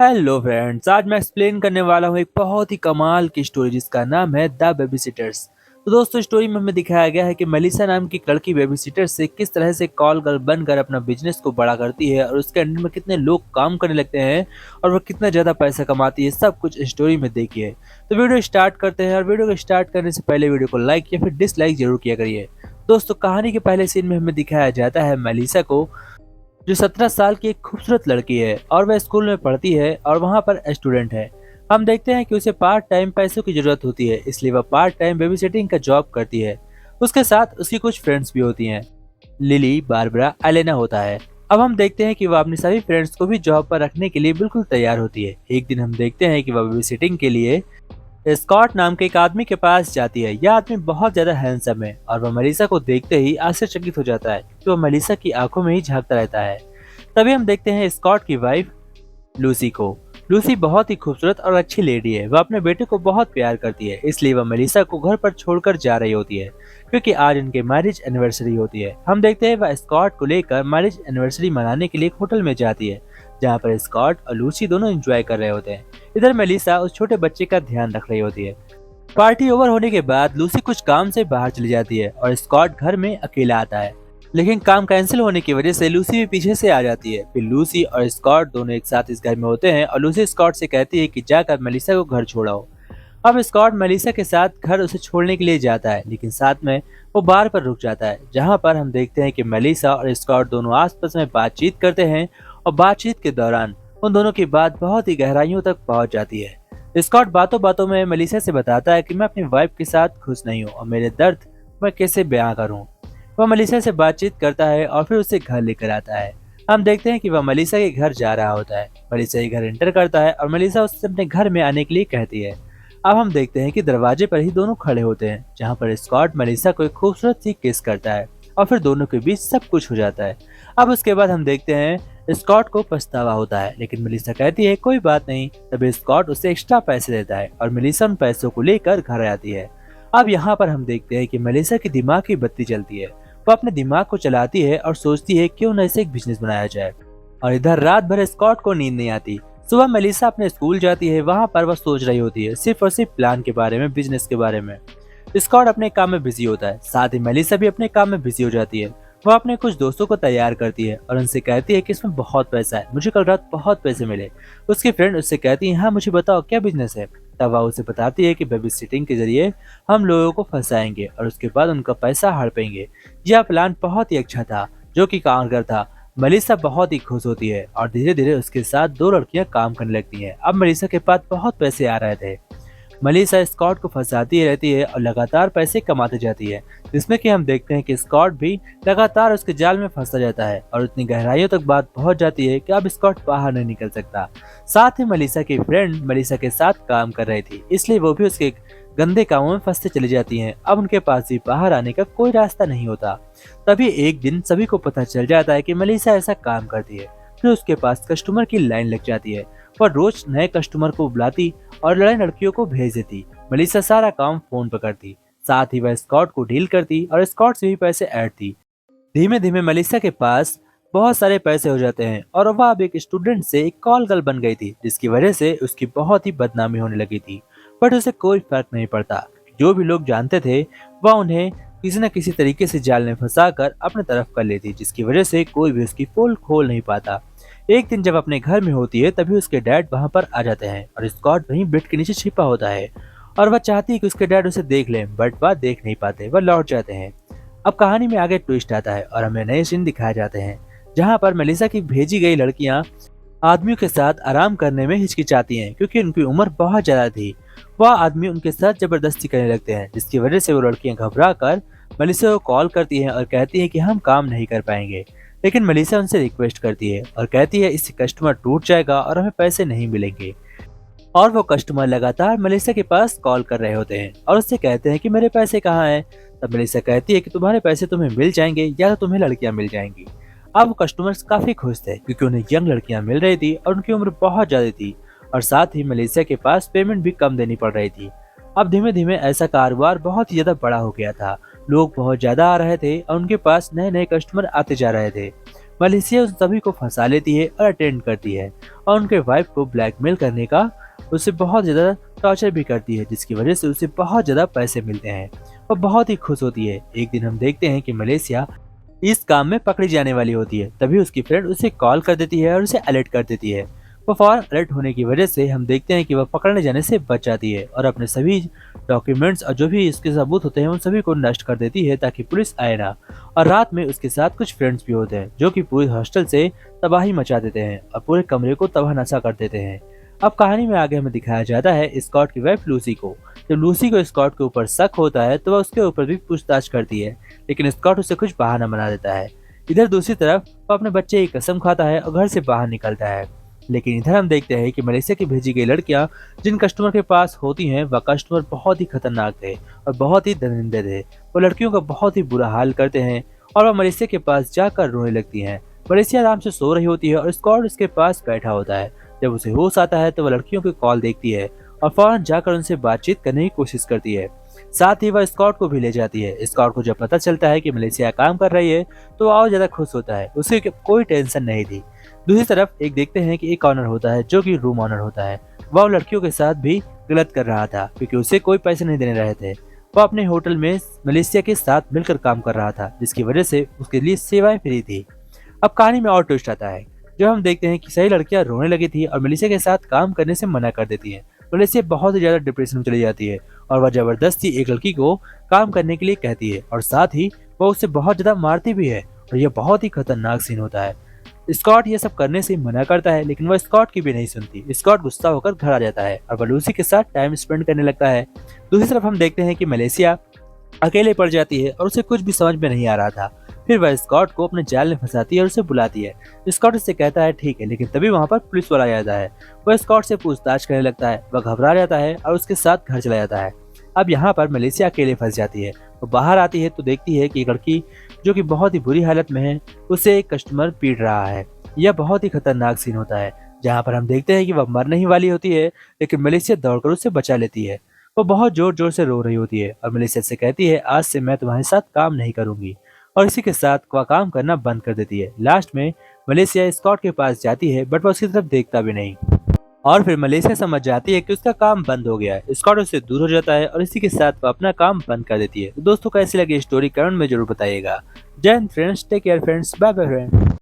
Hello friends, आज मैं explain करने वाला हूँ एक बहुत ही कमाल की स्टोरी जिसका नाम है द बेबी सिटर्स। तो दोस्तों, स्टोरी में हमें दिखाया गया है कि मेलिसा नाम की लड़की बेबी सिटर से किस तरह से कॉल गर्ल बनकर अपना बिजनेस को बड़ा करती है और उसके अंडर में कितने लोग काम करने लगते हैं और वह कितना ज्यादा पैसा कमाती है। सब कुछ स्टोरी में देखिए। तो वीडियो स्टार्ट करते हैं और वीडियो को स्टार्ट करने से पहले वीडियो को लाइक या फिर डिसलाइक जरूर किया करिए। दोस्तों, कहानी के पहले सीन में हमें दिखाया जाता है मेलिसा को, जो 17 साल की एक खूबसूरत लड़की है और वह स्कूल में पढ़ती है और वहाँ पर स्टूडेंट है। हम देखते हैं कि उसे पार्ट टाइम पैसों की जरूरत होती है, इसलिए वह पार्ट टाइम बेबी सिटिंग का जॉब करती है। उसके साथ उसकी कुछ फ्रेंड्स भी होती हैं। लिली, बारबरा, एलेना होता है। अब हम देखते हैं कि वह अपनी सभी फ्रेंड्स को भी जॉब पर रखने के लिए बिल्कुल तैयार होती है। एक दिन हम देखते हैं कि वह बेबी सिटिंग के लिए स्कॉट नाम के एक आदमी के पास जाती है। यह आदमी बहुत ज्यादा हैंडसम है और वह मरीसा को देखते ही आश्चर्यचकित हो जाता है कि वह मरीसा की आंखों में ही झांकता रहता है। तभी हम देखते हैं स्कॉट की वाइफ लूसी को। लूसी बहुत ही खूबसूरत और अच्छी लेडी है। वह अपने बेटे को बहुत प्यार करती है, इसलिए वह मेलिसा को घर पर छोड़कर जा रही होती है क्योंकि आज उनके मैरिज एनिवर्सरी होती है। हम देखते हैं वह स्कॉट को लेकर मैरिज एनिवर्सरी मनाने के लिए एक होटल में जाती है, जहाँ पर स्कॉट और लूसी दोनों एंजॉय कर रहे होते हैं। इधर मेलिसा उस छोटे बच्चे का ध्यान रख रही होती है। पार्टी ओवर होने के बाद लूसी कुछ काम से बाहर चली जाती है और स्कॉट घर में अकेला आता है। लेकिन काम कैंसिल होने की वजह से लूसी भी पीछे से आ जाती है। फिर लूसी और स्कॉट दोनों एक साथ इस घर में होते हैं और लूसी स्कॉट से कहती है कि जाकर मेलिसा को घर छोड़ाओ। अब स्कॉट मेलिसा के साथ घर उसे छोड़ने के लिए जाता है, लेकिन साथ में वो बार पर रुक जाता है, जहाँ पर हम देखते हैं कि मेलिसा और स्कॉट दोनों आपस में बातचीत करते हैं और बातचीत के दौरान उन दोनों की बात बहुत ही गहराइयों तक पहुंच जाती है। स्कॉट बातों बातों में मेलिसा से बताता है कि मैं अपनी वाइफ के साथ खुश नहीं हूँ और मेरे दर्द मैं कैसे बयां करूँ। वह मलीसा से बातचीत करता है और फिर उसे घर लेकर आता है। हम देखते हैं कि वह मलीसा के घर जा रहा होता है। मलीसा के घर एंटर करता है और मलीसा उससे अपने घर में आने के लिए कहती है। अब हम देखते हैं कि दरवाजे पर ही दोनों खड़े होते हैं, जहाँ पर स्कॉट मलीसा को एक खूबसूरत सी किस करता है और फिर दोनों के बीच सब कुछ हो जाता है। अब उसके बाद हम देखते हैं स्कॉट को पछतावा होता है, लेकिन मलीसा कहती है कोई बात नहीं। तभी स्कॉट उसे एक्स्ट्रा पैसे देता है और मलीसा उन पैसों को लेकर घर आती है। अब यहाँ पर हम देखते हैं कि मलीसा की दिमाग की बत्ती जलती है। वो अपने दिमाग को चलाती है और सोचती है क्यों न इसे एक बिजनेस बनाया जाए। और इधर रात भर स्कॉट को नींद नहीं आती। सुबह मेलिसा अपने स्कूल जाती है। वहाँ पर वह सोच रही होती है सिर्फ और सिर्फ प्लान के बारे में, बिजनेस के बारे में। स्कॉट अपने काम में बिजी होता है, साथ ही मेलिसा भी अपने काम में बिजी हो जाती है। वह अपने कुछ दोस्तों को तैयार करती है और उनसे कहती है कि इसमें बहुत पैसा है, मुझे कल रात बहुत पैसे मिले। उसकी फ्रेंड उससे कहती है हाँ मुझे बताओ क्या बिजनेस है। तब वह उसे बताती है कि बेबी सिटिंग के जरिए हम लोगों को फंसाएंगे और उसके बाद उनका पैसा हड़पेंगे। यह प्लान बहुत ही अच्छा था, जो कि कारगर था। मलीसा बहुत ही खुश होती है और धीरे धीरे उसके साथ दो लड़कियां काम करने लगती हैं। अब मलीसा के पास बहुत पैसे आ रहे थे। मलीसा स्कॉट को फंसाती रहती है और लगातार पैसे कमाती जाती है, जिसमें कि हम देखते हैं कि स्कॉट भी लगातार उसके जाल में फंसता जाता है और उतनी गहराइयों तक बात पहुंच जाती है कि अब स्कॉट बाहर नहीं निकल सकता। साथ ही मलीसा की फ्रेंड मलीसा के साथ काम कर रही थी, इसलिए वो भी उसके गंदे कामों में फंसते चली जाती हैं। अब उनके पास भी बाहर आने का कोई रास्ता नहीं होता। तभी एक दिन सभी को पता चल जाता है कि मलीसा ऐसा काम करती है। फिर उसके पास कस्टमर की लाइन लग जाती है। वह रोज नए कस्टमर को बुलाती और लड़ाई लड़कियों को भेज देती। मलीसा सारा काम फोन पर करती, साथ ही वह स्कॉट को डील करती और स्कॉट से भी पैसे ऐडती। धीमे धीमे मलीसा के पास बहुत सारे पैसे हो जाते हैं और वह अब एक स्टूडेंट से एक कॉल गर्ल बन गई थी, जिसकी वजह से उसकी बहुत ही बदनामी होने लगी थी। बट उसे कोई फर्क नहीं पड़ता। जो भी लोग जानते थे वह उन्हें किसी न किसी तरीके से जाल में फंसाकर अपने तरफ कर लेती, जिसकी वजह से कोई भी उसकी पोल खोल नहीं पाता। एक दिन जब अपने घर में होती है तभी उसके डैड वहां पर आ जाते हैं और स्कॉट वहीं बेड के नीचे छिपा होता है और वह चाहती है कि उसके डैड उसे देख लें, बट वह देख नहीं पाते, वह लौट जाते हैं। अब कहानी में आगे ट्विस्ट आता है और हमें नए सीन दिखाए जाते हैं, जहाँ पर मेलिसा की भेजी गई लड़कियां आदमियों के साथ आराम करने में हिचकिचाती हैं क्योंकि उनकी उम्र बहुत ज्यादा थी। वह आदमी उनके साथ जबरदस्ती करने लगते हैं, जिसकी वजह से वो लड़कियां घबरा कर मेलिसा को कॉल करती हैं और कहती हैं कि हम काम नहीं कर पाएंगे। लेकिन मेलिसा उनसे रिक्वेस्ट करती है और कहती है इससे कस्टमर टूट जाएगा और हमें पैसे नहीं मिलेंगे। और वो कस्टमर लगातार मेलिसा के पास कॉल कर रहे होते हैं और उससे कहते हैं कि मेरे पैसे कहाँ हैं। तब मेलिसा कहती है कि तुम्हारे पैसे तुम्हें मिल जाएंगे या तो तुम्हें लड़कियां मिल जाएंगी। अब वो कस्टमर्स काफी खुश थे क्योंकि उन्हें यंग लड़कियां मिल रही थी और उनकी उम्र बहुत ज्यादा थी और साथ ही मेलिसा के पास पेमेंट भी कम देनी पड़ रही थी। अब धीमे धीमे ऐसा कारोबार बहुत ही ज्यादा बड़ा हो गया था। लोग बहुत ज्यादा आ रहे थे और उनके पास नए नए कस्टमर आते जा रहे थे। मलेशिया उन सभी को फंसा लेती है और अटेंड करती है और उनके वाइफ को ब्लैकमेल करने का उसे बहुत ज्यादा टॉर्चर भी करती है, जिसकी वजह से उसे बहुत ज्यादा पैसे मिलते हैं। वो बहुत ही खुश होती है। एक दिन हम देखते हैं कि मलेशिया इस काम में पकड़ी जाने वाली होती है। तभी उसकी फ्रेंड उसे कॉल कर देती है और उसे अलर्ट कर देती है। वो फौरन अलर्ट होने की वजह से हम देखते हैं कि वह पकड़ने जाने से बच जाती है और अपने सभी डॉक्यूमेंट्स और जो भी इसके सबूत होते हैं उन सभी को नष्ट कर देती है ताकि पुलिस आए ना। और रात में उसके साथ कुछ फ्रेंड्स भी होते हैं जो कि पूरे हॉस्टल से तबाही मचा देते हैं और पूरे कमरे को तबाह नशा कर देते हैं। अब कहानी में आगे हमें दिखाया जाता है स्कॉट की वाइफ लूसी को। जब लूसी को स्कॉट के ऊपर शक होता है तो वह उसके ऊपर भी पूछताछ करती है, लेकिन स्कॉट उसे कुछ बहाना बना देता है। इधर दूसरी तरफ वो अपने बच्चे की कसम खाता है और घर से बाहर निकलता है। लेकिन इधर हम देखते हैं कि मलेशिया की भेजी गई लड़कियां जिन कस्टमर के पास होती हैं वह कस्टमर बहुत ही खतरनाक थे और बहुत ही दरिंदे थे। वो लड़कियों का बहुत ही बुरा हाल करते हैं और वह मलेशिया के पास जाकर रोने लगती हैं। मलेशिया आराम से सो रही होती है और स्कॉट उसके पास बैठा होता है। जब उसे होश आता है तो वह लड़कियों की कॉल देखती है और फौरन जाकर उनसे बातचीत करने की कोशिश करती है। साथ ही वह स्कॉट को भी ले जाती है। स्कॉट को जब पता चलता है कि मलेशिया काम कर रही है तो और ज्यादा खुश होता है। उसे कोई टेंशन नहीं थी। दूसरी तरफ एक देखते हैं कि एक ऑनर होता है जो कि रूम ऑनर होता है। वह लड़कियों के साथ भी गलत कर रहा था क्योंकि उसे कोई पैसे नहीं देने रहे थे। वह अपने होटल में मलेशिया के साथ मिलकर काम कर रहा था, जिसकी वजह से उसके लिए सेवाएं फ्री थी। अब कहानी में और ट्विस्ट आता है जो हम देखते हैं कि सही लड़कियां रोने लगी थी और मलेशिया के साथ काम करने से मना कर देती है। मलेशिया बहुत ही ज्यादा डिप्रेशन में चली जाती है और वह जबरदस्ती एक लड़की को काम करने के लिए कहती है और साथ ही वह उसे बहुत ज्यादा मारती भी है और यह बहुत ही खतरनाक सीन होता है। स्कॉट ये सब करने से मना करता है लेकिन वह स्कॉट की भी नहीं सुनती। स्कॉट गुस्सा होकर घर आ जाता है और वह लूसी के साथ टाइम स्पेंड करने लगता है। दूसरी तरफ हम देखते हैं कि मलेशिया अकेले पड़ जाती है और उसे कुछ भी समझ में नहीं आ रहा था। फिर वह स्कॉट को अपने जाल में फंसाती है और उसे बुलाती है। स्कॉट उससे कहता है ठीक है, लेकिन तभी वहाँ पर पुलिस वाला आ जाता है। वह स्कॉट से पूछताछ करने लगता है। वह घबरा जाता है और उसके साथ घर चला जाता है। अब यहाँ पर मलेशिया अकेले फंस जाती है। वो बाहर आती है तो देखती है कि एक लड़की जो कि बहुत ही बुरी हालत में है उसे एक कस्टमर पीट रहा है। यह बहुत ही खतरनाक सीन होता है जहाँ पर हम देखते हैं कि वह मरने ही वाली होती है, लेकिन मलेशिया दौड़कर उसे बचा लेती है। वो बहुत जोर जोर से रो रही होती है और मलेशिया से कहती है आज से मैं तुम्हारे साथ काम नहीं करूंगी, और इसी के साथ वह काम करना बंद कर देती है। लास्ट में मलेशिया स्कॉट के पास जाती है बट वह उसकी तरफ देखता भी नहीं और फिर मलेशिया समझ जाती है कि उसका काम बंद हो गया है। स्कॉट उससे दूर हो जाता है और इसी के साथ वह अपना काम बंद कर देती है। तो दोस्तों कैसी लगी स्टोरी कमेंट में जरूर बताइएगा। जय हिंद friends, take care friends, bye bye friends.